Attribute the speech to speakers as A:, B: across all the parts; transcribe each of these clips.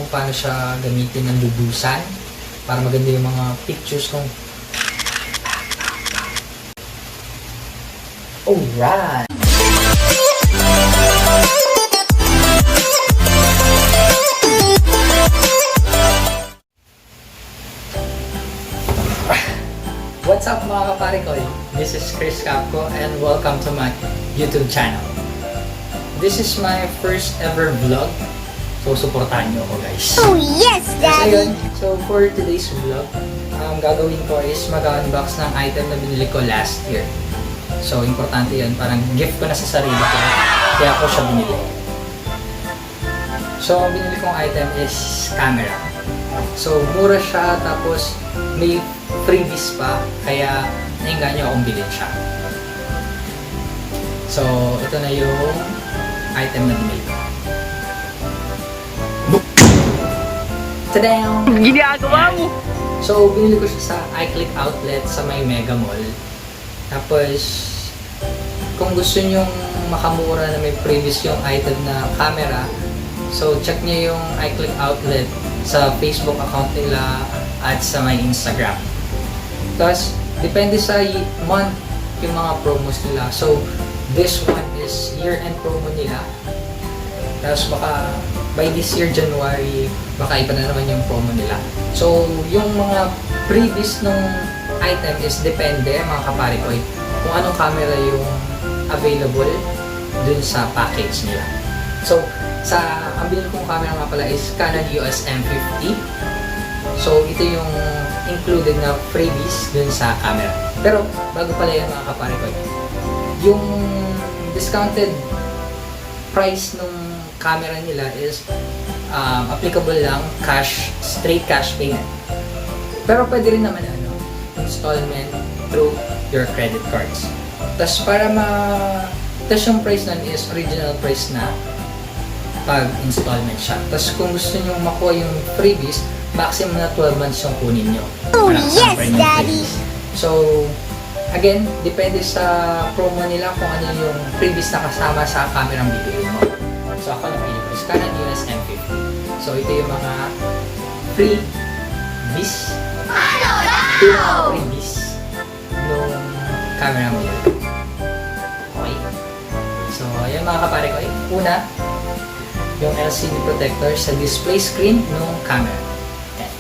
A: kung paano siya gamitin ng lubusan para maganda yung mga pictures kong. Alright! What's up mga kapare ko? This is Chris Capco and welcome to my YouTube channel. This is my first ever vlog. So, supportahan nyo ako guys.
B: Oh yes, Daddy!
A: So, for today's vlog, gagawin ko is mag-unbox ng item na binili ko last year. So, importante yan. Parang gift ko na sa sarili ko. Kaya ako siya binili. So, ang binili kong item is camera. So, mura siya. Tapos, may freebies pa. Kaya, nainganyo akong bilhin siya. So, ito na yung item na binili ko. Tadam!
B: Ginagawa mo!
A: So, binili ko siya sa iClick outlet sa may Mega Mall. Tapos, kung gusto nyong makamura na may previous yung item na camera, so check nyo yung iClick outlet sa Facebook account nila at sa may Instagram. Tapos, depende sa month yung mga promos nila. So, this one is year-end promo nila. Tapos, baka by this year, January, baka iba na naman yung promo nila. So, yung mga previous nung item is depende, mga kapare ko, kung anong camera yung available dun sa package nila. So, ang binili kong camera nga pala is Canon EOS M50. So, ito yung included na freebies dun sa camera. Pero, bago pala yan mga kapare ko, yung discounted price nung camera nila is applicable lang straight cash payment. Pero pwede rin naman installment through your credit cards. Tapos tapos yung price nun is original price na pag installment siya. Tapos kung gusto nyo makuha yung freebies, maximum na 12 months yung kunin nyo.
B: Oh yes, Daddy!
A: So, again, depende sa promo nila kung ano yung freebies na kasama sa camera ang bibili mo. So, ako napili ko is Canon EOS M50. So, ito yung mga freebies. Ito yung mga freebies nung camera mo. Okay. So, ayan mga kapare ko. Una, yung LCD protector sa display screen nung camera. Ayan.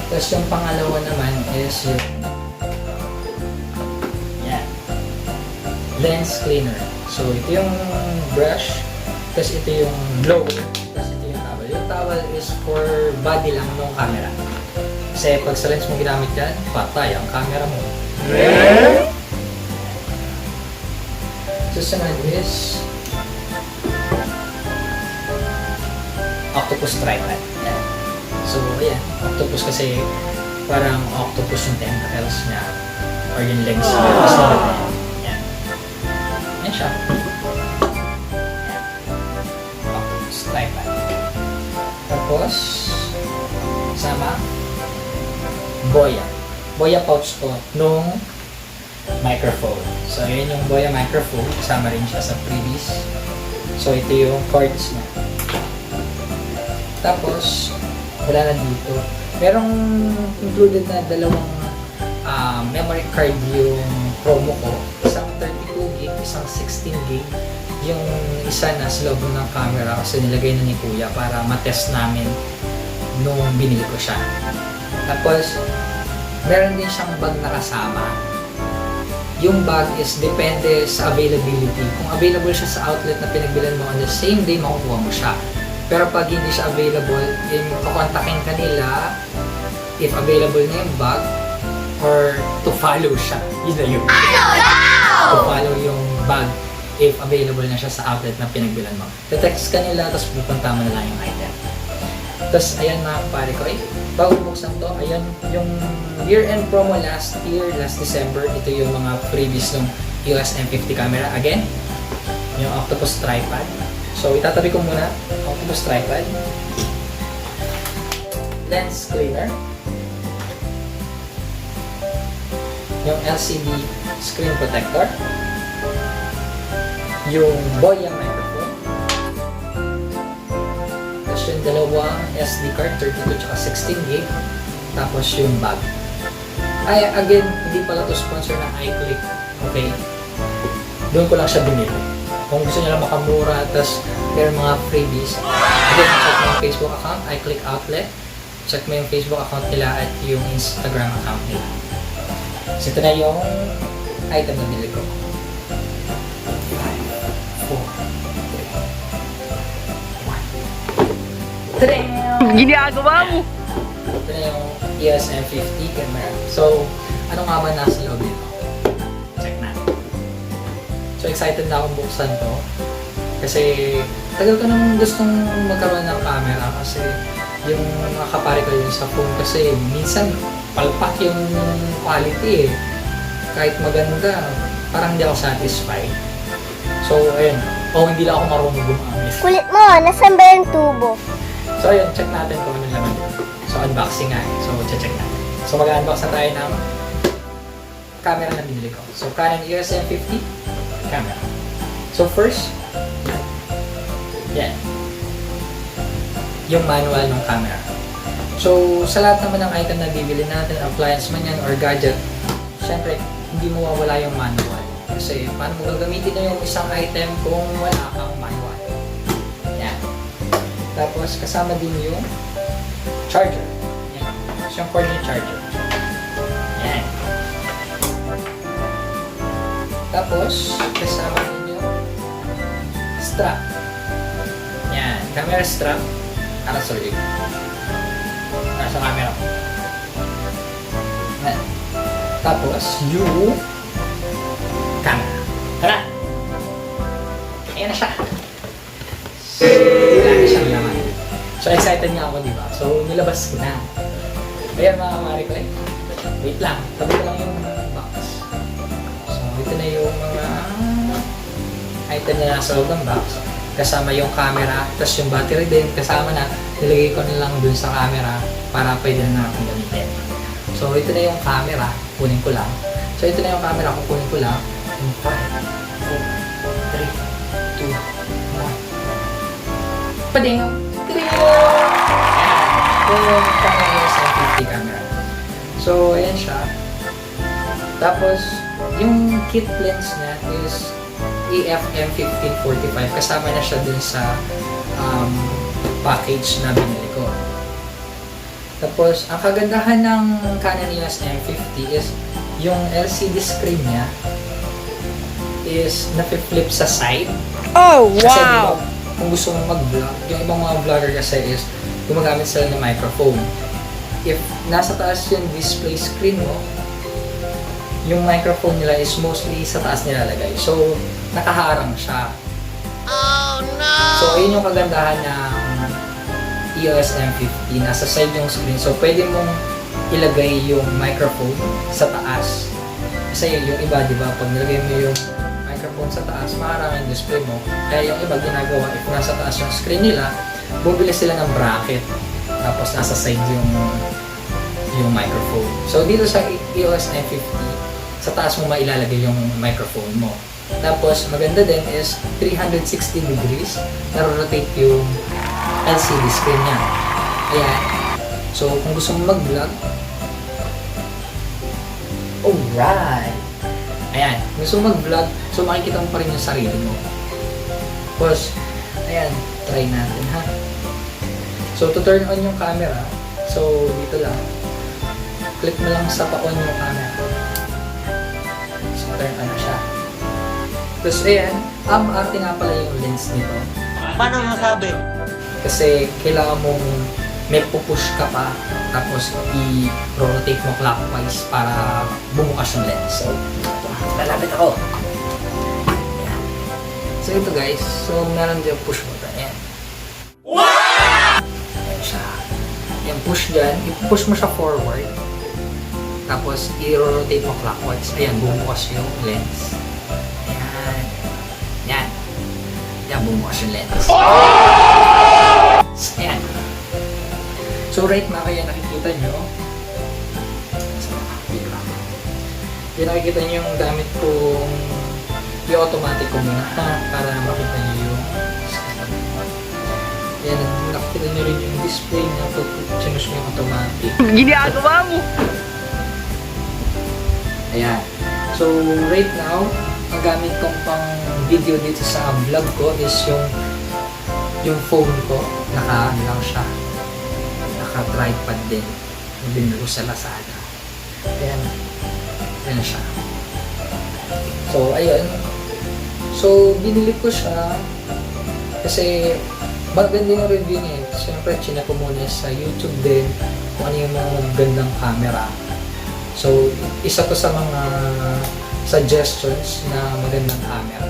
A: Tapos yung pangalawa naman is yung lens cleaner. So, ito yung brush, tapos ito yung blower, tapos ito yung towel. Yung towel is for body lang ng camera. Kasi pag sa lens mo ginamit yan, patay ang camera mo. Susunod is octopus tripod. Yan. So, ayan. Octopus kasi parang octopus yung tentacles niya or yung legs niya. So, yan. Yan siya. Octopus tripod. Tapos, sama Boya. Boya pouch to nung microphone. So, yun yung Boya microphone. Kasama rin siya sa freebies. So, ito yung cords niya. Tapos, wala na dito. Merong included na dalawang memory card yung promo ko. Isang 32 gig, isang 16 gig. Yung isa na sa loob ng camera kasi nilagay na ni Kuya para matest namin nung binili ko siya. Tapos, meron din siyang bag na kasama. Yung bag is depende sa availability. Kung available siya sa outlet na pinagbilan mo on the same day, makukuha mo siya. Pero pag hindi siya available, kukontakin ka nila if available na yung bag or to follow siya. Yun na yun. To follow yung bag if available na siya sa outlet na pinagbilan mo. Te-text ka nila, tapos pupunta mo na lang yung item. Tapos, ayan mga kapare ko, bago buksan to, ayan, yung year-end promo last December, ito yung mga freebies ng EOS M50 camera. Again, yung octopus tripod. So, itatabi ko muna, octopus tripod. Lens cleaner. Yung LCD screen protector. Yung Boya microphone. yung dalawang SD card, 32 tsaka 16 gig. Tapos yung bag. Ay, again, hindi pala to sponsor ng iClick. Okay? Doon ko lang siya binili. Kung gusto niyo lang makamura, tapos meron mga freebies. Again, check mo yung Facebook account, iClick Outlet. Check mo yung Facebook account nila at yung Instagram account nila. So, ito na yung item na binili ko. 5, 4, 3, 1.
B: Ginagawa mo!
A: Ito na yung EOS M50 camera. So, ano nga ba nasa loob nito? Check natin. So, excited na akong buksan to. Kasi, tagal ko nang gustong magkaroon ng camera kasi yung mga kapare ko yun sa phone kasi minsan palpak yung quality eh. Kahit maganda, parang hindi ako satisfied. So, ayun. Hindi lang ako marunong gumamit.
B: Kulit mo, nasan ba yung tubo?
A: So, ayun. Check natin kung ano naman. So, unboxing nga eh. So, check natin. So, mag-unbox na tayo ng camera na binili ko. So, Canon EOS M50 camera. So, first, yan. Yung manual ng camera. So, sa lahat naman ng item na bibili natin, appliance man yan or gadget, syempre, hindi mo mawala yung manual. Kasi, paano mo gagamitin na yung isang item kung wala kang manual? Yan. Tapos, kasama din yung charger. Yan. Yung cord yung charger. Yan. Tapos, kasama din yung strap. Yan. Camera strap. Sorry. Sa camera. Yan. Tapos, yung camera. Tara! Ayan na siya. Wala na siyang laman. So, excited nga ako, di ba? So, nilabas ko na. Ayan mga kamari ko eh. Wait lang. Tabi ko lang yung box. So, ito na yung mga item na nasa loob ng box. Kasama yung camera, tapos yung battery din, kasama na. Nilagay ko na lang dun sa camera para pwede na akong gamitin. So, ito na yung camera. Kunin ko lang. So, ito na yung camera. Kukunin ko lang. 5, 4, 3, 2, 1. Pading! Trio! Ito yung camera sa 50 camera. So, ayan siya. Tapos, yung kit lens niya is EF-M1545. Kasama na siya dun sa package na binili ko. Tapos, ang kagandahan ng Canon EOS M50 is yung LCD screen niya is napi-flip sa side.
B: Oh,
A: Kasi diba, kung gusto mong mag-vlog, yung ibang mga vlogger kasi is gumagamit sila ng microphone. If nasa taas yung display screen mo, yung microphone nila is mostly sa taas nilalagay. So, nakaharang siya. Oh no! So, ayun yung kagandahan ng EOS M50. Nasa side yung screen. So, pwede mong ilagay yung microphone sa taas. Kasi yung iba, di ba, pag nilagay mo yung microphone sa taas, maharang yung display mo. Kaya yung iba ginagawa, if nasa taas yung screen nila, bumili sila ng bracket. Tapos nasa side yung microphone. So, dito sa EOS M50, sa taas mo mailalagay yung microphone mo. Tapos, maganda din is 360 degrees na-rotate yung LCD screen niya. Ayan. So, kung gusto mo mag-vlog, alright! Ayan. Gusto mo mag-vlog, so makikita mo pa rin yung sarili mo. Tapos, ayan. Try natin, ha? So, to turn on yung camera, so, dito lang. Click mo lang sa pa-on yung camera. So, turn on na siya. Tapos, ayan. Arte nga pala yung lens nito.
C: Paano masabi?
A: Kasi kailangan mong may pupush ka pa, tapos i-rotate mo clockwise para bumukas yung lens. So, lalapit ako. Ayan. So, ito guys. So, meron dyan push button. Ayan. Ayan siya. Ayan, push dyan. I-push mo siya forward. Tapos, i-rotate mo clockwise. Ayan, bumukas yung lens. Ayan. Ayan. Ayan, bumukas yung lens. Ayan. So, right na kaya nakikita nyo. Kaya nakikita nyo yung gamit kong yung automatic ko muna para makita nyo yung yan, makikita nyo rin yung display niya pag sinus mo yung automatic.
B: Ginagawa mo!
A: Ayan. So, right now, ang gamit kong pang video dito sa vlog ko is yung phone ko. Naka lang siya. Naka-tripod din. Binili ko sa Lazada. Ayan. Ayan na siya. So, ayun. So, binili ko siya kasi maganda yung review niya. Siyempre, chinek ko muna sa YouTube din kung ano yung mga gandang camera. So, isa to sa mga suggestions na magandang camera.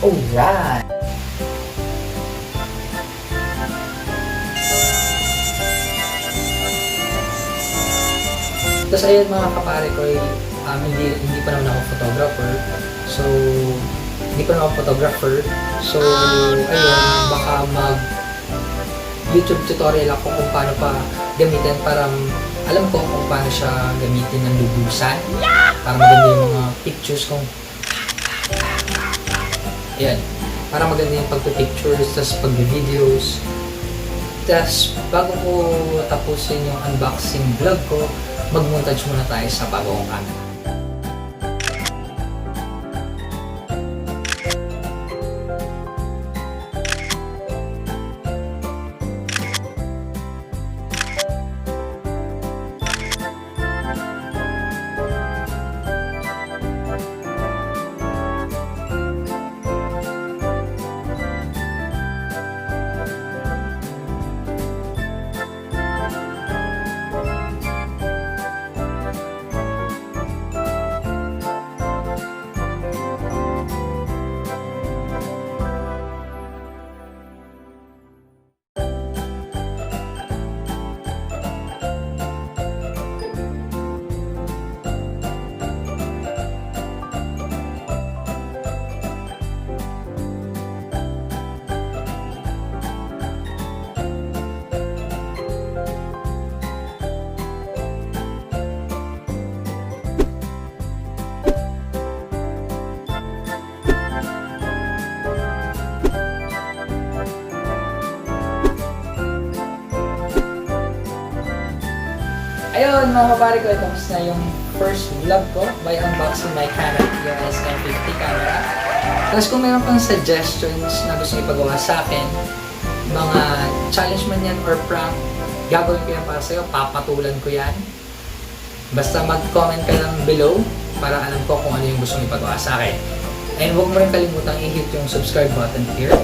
A: Alright! Tapos ayun mga kapare ko, hindi pa naman ako photographer. So, hindi pa naman ako photographer. So, ayun, baka YouTube tutorial ako kung paano pa gamitin para alam ko kung paano siya gamitin ng lubusan. Para maganda yung mga pictures kong ayan. Para maganda yung pagpipictures, tapos pagbi-videos. Tapos, bago ko tapusin yung unboxing vlog ko, mag-montage muna tayo sa bagong camera. Ayun mga kapare ko, tapos na yung first vlog ko by unboxing my Canon EOS M50 camera. Tapos kung meron pang suggestions na gusto ipagawa sa akin, mga challenge man yan or prank, gagawin ko yan para sa'yo, papatulan ko yan. Basta mag-comment ka lang below para alam ko kung ano yung gusto ipagawa sa akin. And huwag mo rin kalimutang i-hit yung subscribe button here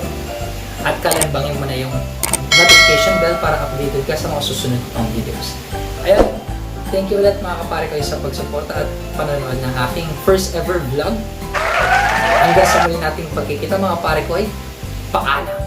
A: at kalembangin mo na yung notification bell para updated ka sa mga susunod pang videos. Ayun, thank you ulit mga kapare kayo sa pagsuporta at panonood ng aking first ever vlog. Hanggang sa muli nating pagkikita mga pare ko ay paalam!